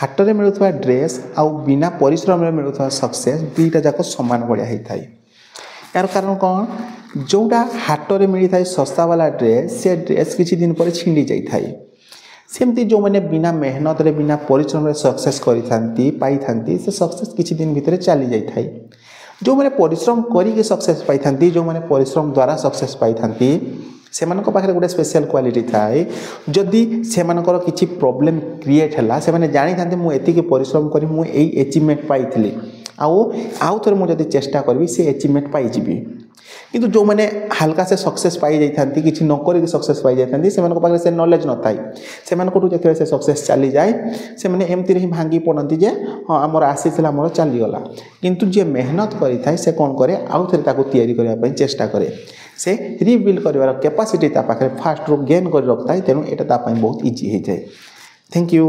हाट में मिलुवा ड्रेस आउ बिना परिश्रम मिलुवा सक्सेस दुईटा जाक सामान बढ़िया होता है। यार कारण कौन जोटा हाट में मिलता है सस्ता वाला ड्रेस से ड्रेस किसी दिन पर छिंडी जाए सेमती जो मैंने बिना मेहनत रे बिना परिश्रम सक्सेस करी से सक्सेस किसी दिन भितर चली जाए। जो मैंने परिश्रम करी सक्सेस पाई जो मैंने परिश्रम द्वारा सक्सेस पाई से पाखे गोटे स्पेशल क्वालिटी थाए जदि से किसी प्रॉब्लम क्रिएट है से जानी था मुझे परिश्रम करी मुझे अचीवमेंट पाई आउ थे मुझे चेष्टा करी से अचीवमेंट पाई किंतु जो मैंने हल्का से सक्सेस पाई जाती किसी नक सक्सेस पाई जाती से नॉलेज न थाई से से सक्सेस चली जाए से मैंने एमती ही भांगी पड़ती जे हाँ आमर आसी आमर चलीगला किंतु जी मेहनत करें से कौन करे आउ थे या चेष्टा करे से रिबिल्ड कर कैपेसिटी पाखे फास्ट रू गेन कर रखता है तेणु यहाँ बहुत इजी हो जाए। Thank you.